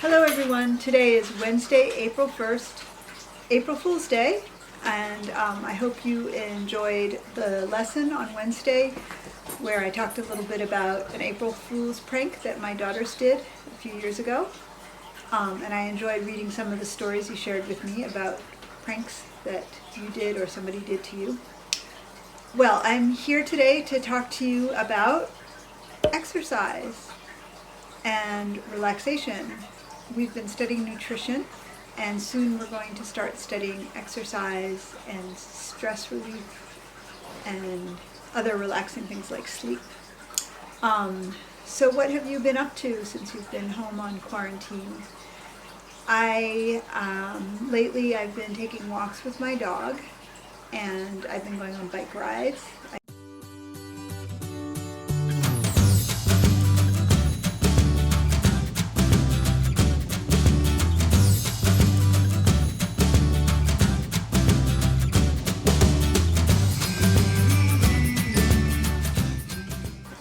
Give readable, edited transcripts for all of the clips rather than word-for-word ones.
Hello everyone, today is Wednesday, April 1st, April Fool's Day, and I hope you enjoyed the lesson on Wednesday where I talked a little bit about an April Fool's prank that my daughters did a few years ago, and I enjoyed reading some of the stories you shared with me about pranks that you did or somebody did to you. Well, I'm here today to talk to you about exercise and relaxation. We've been studying nutrition, and soon we're going to start studying exercise and stress relief and other relaxing things like sleep. So what have you been up to since you've been home on quarantine? Lately I've been taking walks with my dog, and I've been going on bike rides.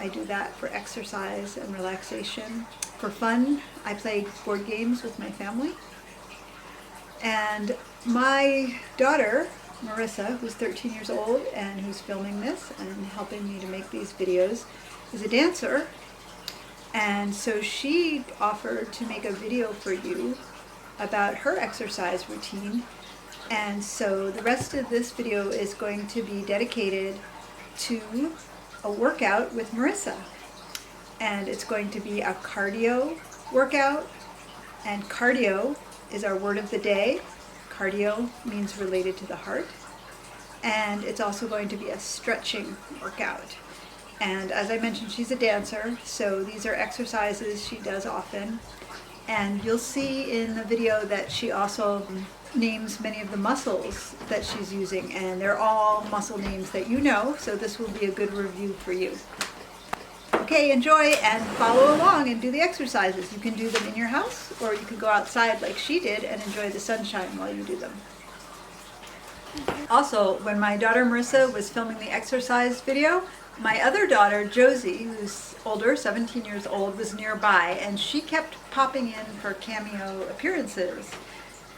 I do that for exercise and relaxation. For fun, I play board games with my family. And my daughter, Marissa, who's 13 years old and who's filming this and helping me to make these videos, is a dancer. And so she offered to make a video for you about her exercise routine. And so the rest of this video is going to be dedicated to a workout with Marissa. And it's going to be a cardio workout, and cardio is our word of the day. Cardio means related to the heart. And it's also going to be a stretching workout. And as I mentioned, she's a dancer, so these are exercises she does often. And you'll see in the video that she also names many of the muscles that she's using, and they're all muscle names that you know, so this will be a good review for you. Okay, enjoy and follow along and do the exercises. You can do them in your house, or you can go outside like she did and enjoy the sunshine while you do them. Also, when my daughter Marissa was filming the exercise video, my other daughter Josie, who's older, 17 years old, was nearby, and she kept popping in for cameo appearances.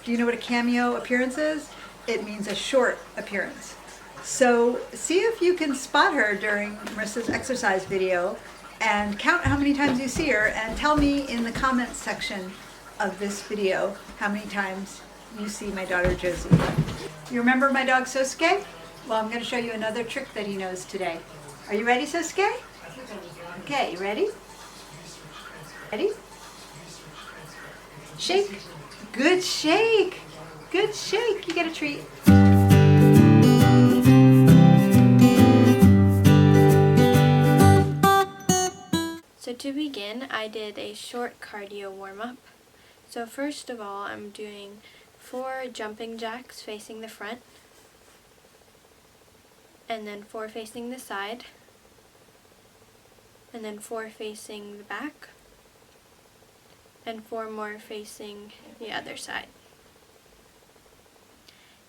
Do you know what a cameo appearance is? It means a short appearance. So see if you can spot her during Marissa's exercise video and count how many times you see her, and tell me in the comments section of this video how many times you see my daughter Josie. You remember my dog Sosuke? Well, I'm going to show you another trick that he knows today. Are you ready, Sosuke? Okay, you ready? Ready? Shake. Good shake. Good shake. You get a treat. So to begin, I did a short cardio warm-up. So first of all, I'm doing 4 jumping jacks facing the front, and then 4 facing the side, and then 4 facing the back, and 4 more facing the other side.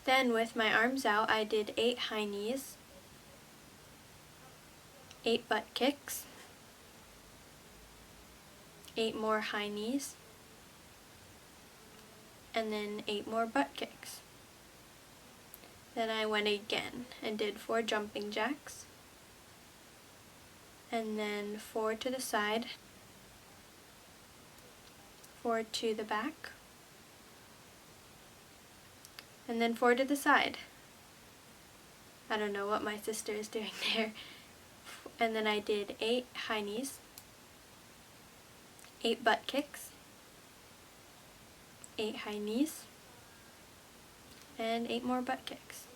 Then with my arms out, I did 8 high knees, 8 butt kicks, 8 more high knees, and then 8 more butt kicks. Then I went again and did 4 jumping jacks, and then 4 to the side, 4 to the back, and then 4 to the side. I don't know what my sister is doing there. And then I did 8 high knees, 8 butt kicks, 8 high knees, and 8 more butt kicks.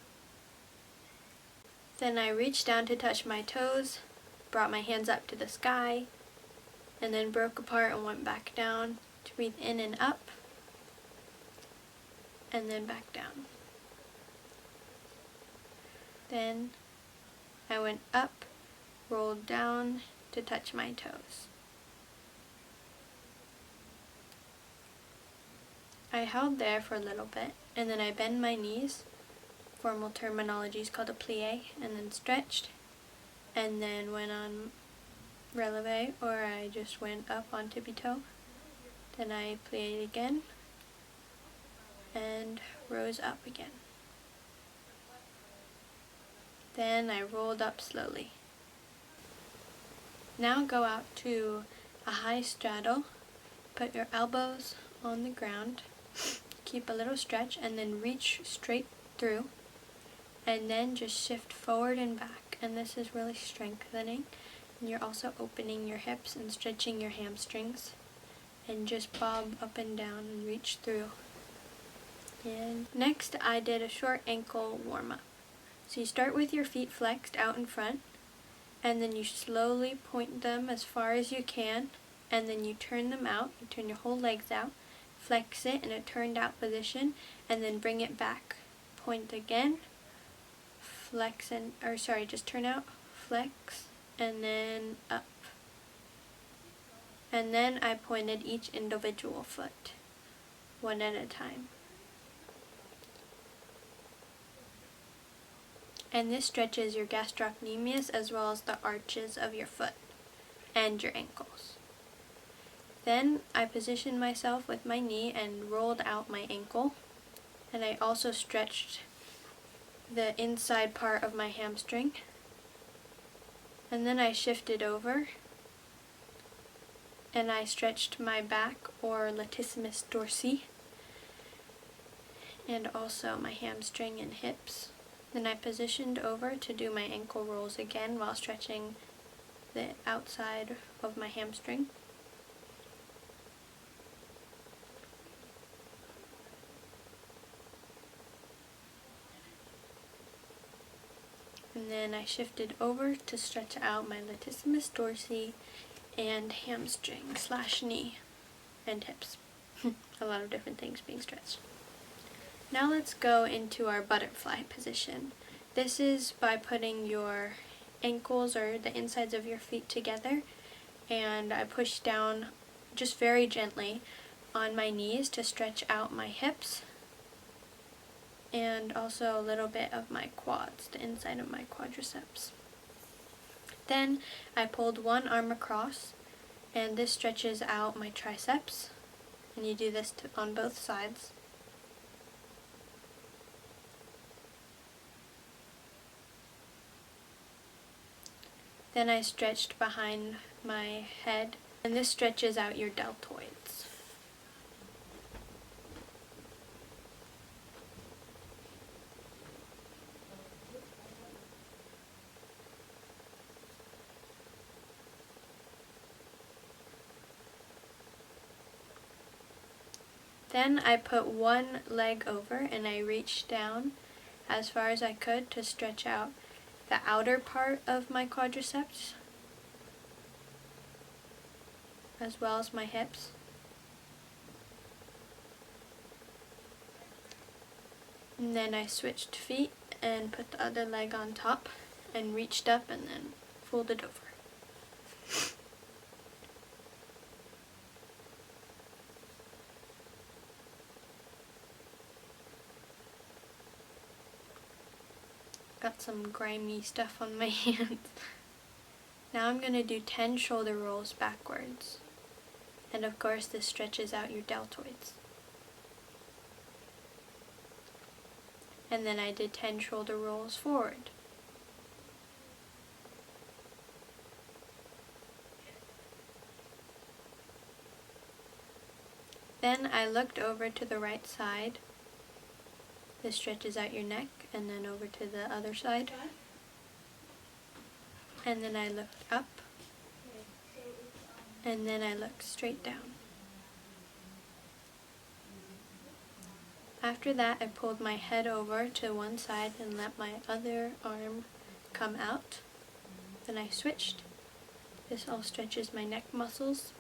Then I reached down to touch my toes, brought my hands up to the sky, and then broke apart and went back down to breathe in and up, and then back down. Then I went up, rolled down to touch my toes. I held there for a little bit, and then I bent my knees, formal terminology is called a plie, and then stretched, and then went on releve, or I just went up on tippy toe, Then I plied again and rose up again. Then I rolled up slowly. Now go out to a high straddle, put your elbows on the ground, keep a little stretch, and then reach straight through, and then just shift forward and back. And this is really strengthening. And you're also opening your hips and stretching your hamstrings, and just bob up and down and reach through. And next I did a short ankle warm-up. So you start with your feet flexed out in front, and then you slowly point them as far as you can, and then you turn them out. You turn your whole legs out, flex it in a turned out position, and then bring it back. Point again, flex and, just turn out, flex, and then up. And then I pointed each individual foot, one at a time. And this stretches your gastrocnemius as well as the arches of your foot and your ankles. Then I positioned myself with my knee and rolled out my ankle, and I also stretched the inside part of my hamstring. And then I shifted over and I stretched my back, or latissimus dorsi, and also my hamstring and hips. Then I positioned over to do my ankle rolls again while stretching the outside of my hamstring. And then I shifted over to stretch out my latissimus dorsi and hamstring / knee and hips. A lot of different things being stretched. Now let's go into our butterfly position. This is by putting your ankles or the insides of your feet together, and I push down just very gently on my knees to stretch out my hips and also a little bit of my quads, the inside of my quadriceps. Then I pulled one arm across, and this stretches out my triceps, and you do this on both sides. Then I stretched behind my head, and this stretches out your deltoids. Then I put one leg over and I reached down as far as I could to stretch out the outer part of my quadriceps as well as my hips. And then I switched feet and put the other leg on top and reached up and then folded over. Got some grimy stuff on my hands. Now I'm going to do 10 shoulder rolls backwards. And of course this stretches out your deltoids. And then I did 10 shoulder rolls forward. Then I looked over to the right side. This stretches out your neck, and then over to the other side. And then I looked up, and then I looked straight down. After that, I pulled my head over to one side and let my other arm come out. Then I switched. This all stretches my neck muscles.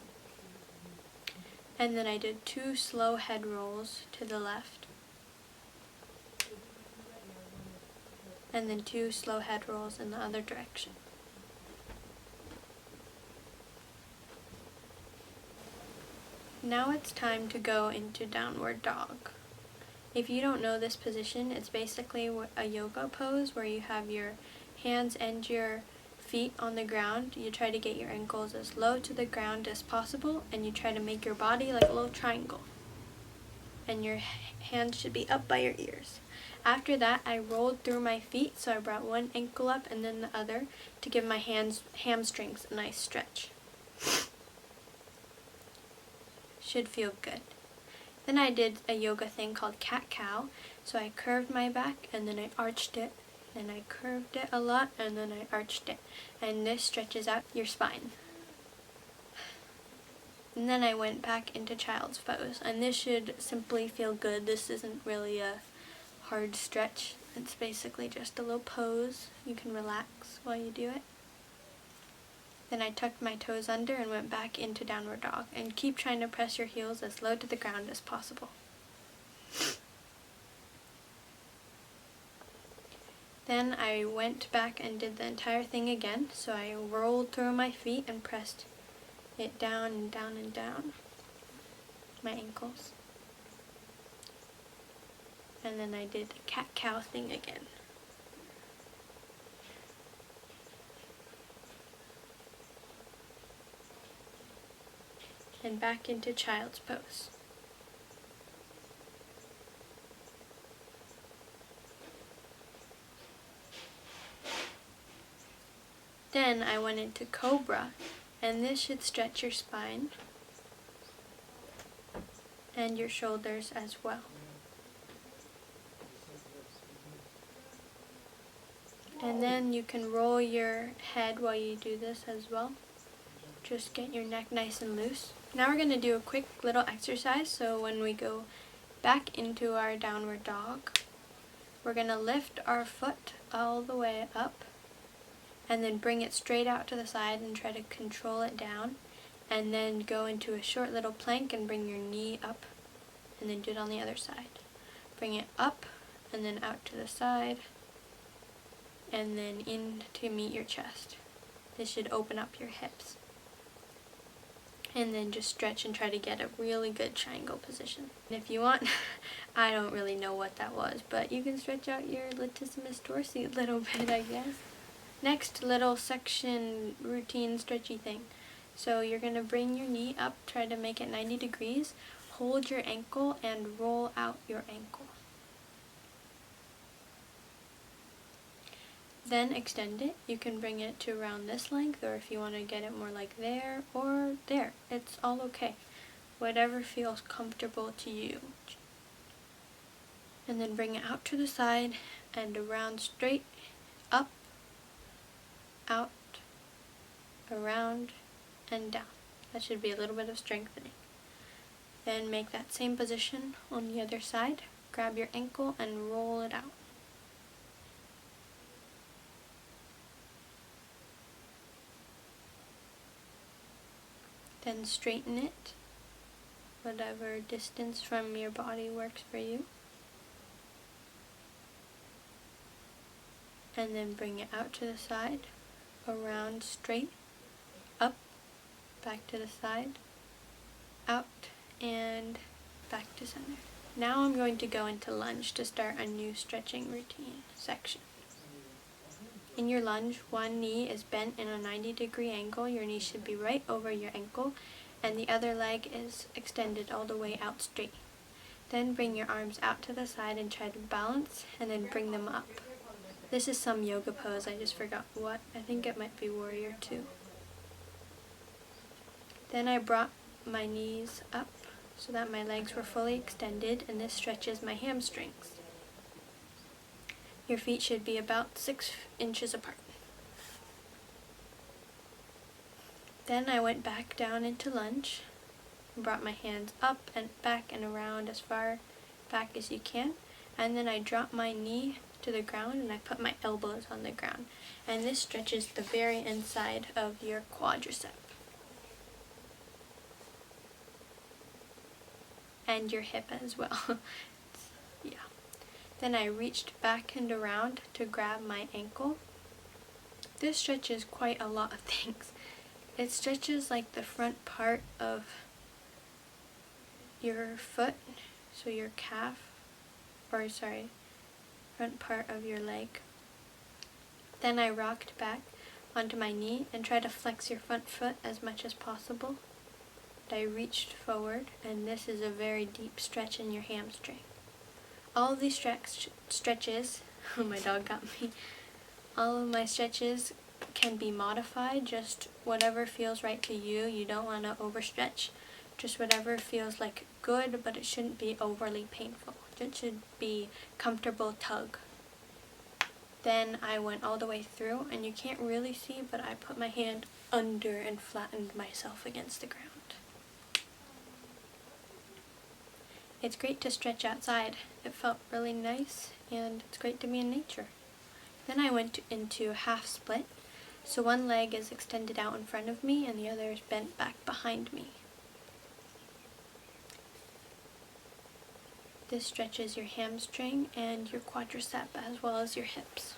And then I did 2 slow head rolls to the left. And then 2 slow head rolls in the other direction. Now it's time to go into downward dog. If you don't know this position, it's basically a yoga pose where you have your hands and your feet on the ground, you try to get your ankles as low to the ground as possible, and you try to make your body like a little triangle. And your hands should be up by your ears. After that, I rolled through my feet, so I brought one ankle up and then the other to give my hamstrings a nice stretch. Should feel good. Then I did a yoga thing called cat-cow. So I curved my back and then I arched it. Then I curved it a lot and then I arched it. And this stretches out your spine. And then I went back into child's pose. And this should simply feel good. This isn't really a hard stretch. It's basically just a little pose. You can relax while you do it. Then I tucked my toes under and went back into downward dog. And keep trying to press your heels as low to the ground as possible. Then I went back and did the entire thing again. So I rolled through my feet and pressed it down and down and down. My ankles. And then I did the cat-cow thing again. And back into child's pose. Then I went into cobra, and this should stretch your spine and your shoulders as well. And then you can roll your head while you do this as well. Just get your neck nice and loose. Now we're going to do a quick little exercise. So when we go back into our downward dog, we're going to lift our foot all the way up and then bring it straight out to the side and try to control it down. And then go into a short little plank and bring your knee up and then do it on the other side. Bring it up and then out to the side and then in to meet your chest. This should open up your hips. And then just stretch and try to get a really good triangle position. And if you want, I don't really know what that was, but you can stretch out your latissimus dorsi a little bit, I guess. Next, little section routine stretchy thing. So you're going to bring your knee up, try to make it 90 degrees, hold your ankle and roll out your ankle. Then extend it. You can bring it to around this length, or if you want to get it more like there or there. It's all okay. Whatever feels comfortable to you. And then bring it out to the side and around, straight, up, out, around, and down. That should be a little bit of strengthening. Then make that same position on the other side. Grab your ankle and roll it out. Then straighten it, whatever distance from your body works for you. And then bring it out to the side, around, straight, up, back to the side, out, and back to center. Now I'm going to go into lunge to start a new stretching routine section. In your lunge, one knee is bent in a 90-degree angle. Your knee should be right over your ankle, and the other leg is extended all the way out straight. Then bring your arms out to the side and try to balance, and then bring them up. This is some yoga pose. I just forgot what. I think it might be warrior 2. Then I brought my knees up so that my legs were fully extended, and this stretches my hamstrings. Your feet should be about 6 inches apart. Then I went back down into lunge and brought my hands up and back and around as far back as you can. And then I dropped my knee to the ground and I put my elbows on the ground. And this stretches the very inside of your quadricep. And your hip as well. Yeah. Then I reached back and around to grab my ankle. This stretches quite a lot of things. It stretches like the front part of your foot, so your calf, front part of your leg. Then I rocked back onto my knee and try to flex your front foot as much as possible. I reached forward, and this is a very deep stretch in your hamstring. All of these stretches, oh, my dog got me. All of my stretches can be modified, just whatever feels right to you. You don't want to overstretch, just whatever feels like good, but it shouldn't be overly painful. It should be comfortable tug. Then I went all the way through, and you can't really see, but I put my hand under and flattened myself against the ground. It's great to stretch outside. It felt really nice, and it's great to be in nature. Then I went into half split, so one leg is extended out in front of me and the other is bent back behind me. This stretches your hamstring and your quadricep as well as your hips.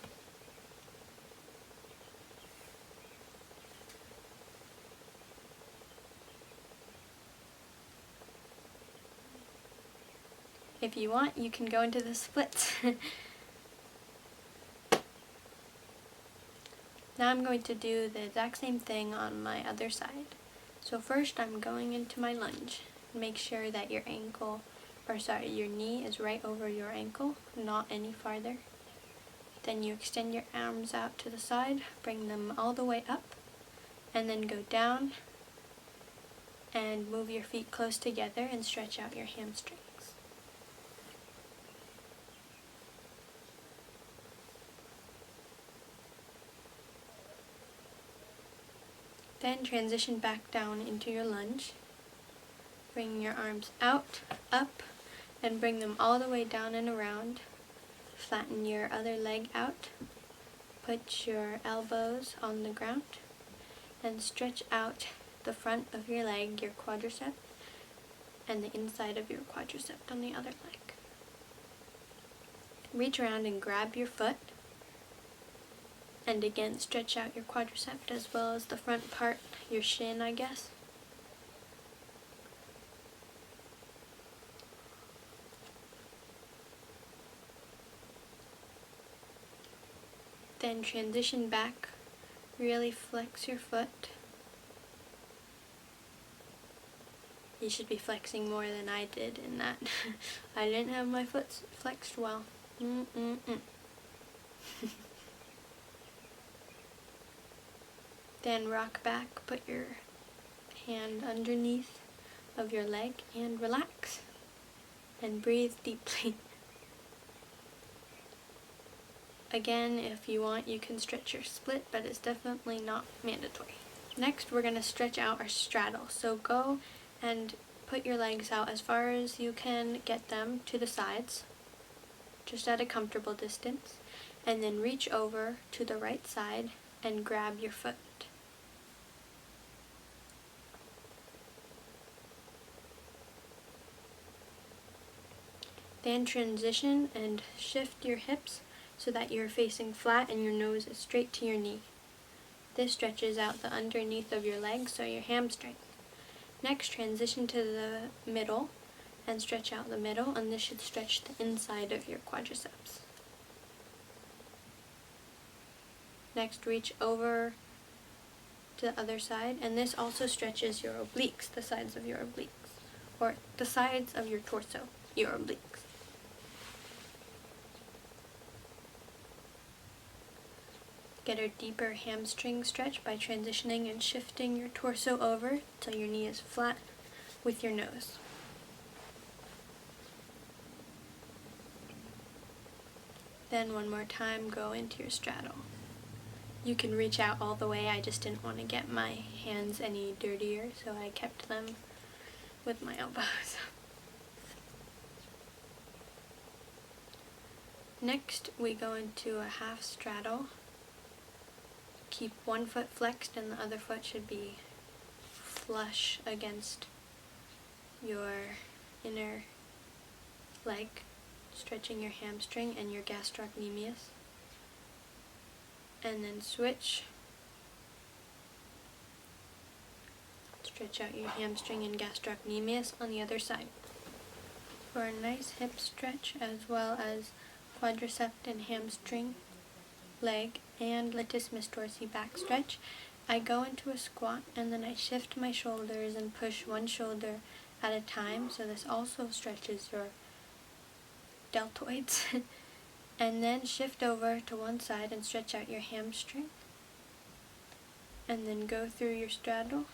If you want, you can go into the splits. Now I'm going to do the exact same thing on my other side. So first I'm going into my lunge. Make sure that your your knee is right over your ankle, not any farther. Then you extend your arms out to the side, bring them all the way up, and then go down and move your feet close together and stretch out your hamstrings. Then transition back down into your lunge. Bring your arms out, up, and bring them all the way down and around. Flatten your other leg out. Put your elbows on the ground and stretch out the front of your leg, your quadricep, and the inside of your quadricep on the other leg. Reach around and grab your foot. And again, stretch out your quadricep as well as the front part, your shin, I guess. Then transition back, really flex your foot. You should be flexing more than I did in that. I didn't have my foot flexed well. Then rock back, put your hand underneath of your leg and relax and breathe deeply. Again, if you want, you can stretch your split, but it's definitely not mandatory. Next, we're going to stretch out our straddle. So go and put your legs out as far as you can get them to the sides, just at a comfortable distance, and then reach over to the right side and grab your foot. Then transition and shift your hips so that you're facing flat and your nose is straight to your knee. This stretches out the underneath of your leg, so your hamstring. Next, transition to the middle and stretch out the middle, and this should stretch the inside of your quadriceps. Next, reach over to the other side, and this also stretches your obliques, the sides of your obliques, or the sides of your torso, your obliques. Get a deeper hamstring stretch by transitioning and shifting your torso over till your knee is flat with your nose. Then one more time, go into your straddle. You can reach out all the way. I just didn't want to get my hands any dirtier, so I kept them with my elbows. Next, we go into a half straddle. Keep one foot flexed and the other foot should be flush against your inner leg, stretching your hamstring and your gastrocnemius. And then switch. Stretch out your hamstring and gastrocnemius on the other side. For a nice hip stretch as well as quadricep and hamstring leg and latissimus dorsi back stretch, I go into a squat and then I shift my shoulders and push one shoulder at a time, so this also stretches your deltoids. And then shift over to one side and stretch out your hamstring. And then go through your straddle,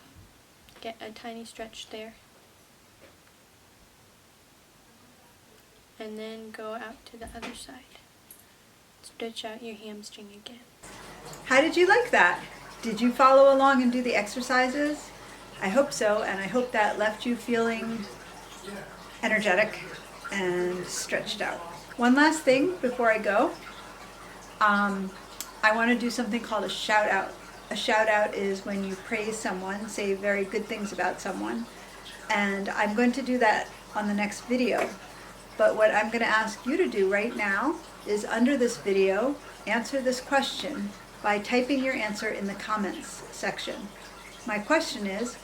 get a tiny stretch there. And then go out to the other side. Stretch out your hamstring again. How did you like that? Did you follow along and do the exercises? I hope so, and I hope that left you feeling energetic and stretched out. One last thing before I go. I want to do something called a shout out. A shout out is when you praise someone, say very good things about someone, and I'm going to do that on the next video. But what I'm going to ask you to do right now is, under this video, answer this question by typing your answer in the comments section. My question is,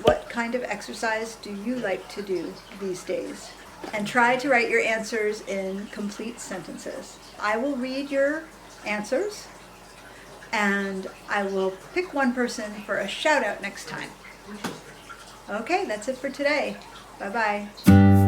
what kind of exercise do you like to do these days? And try to write your answers in complete sentences. I will read your answers, and I will pick one person for a shout out next time. Okay, that's it for today. Bye-bye.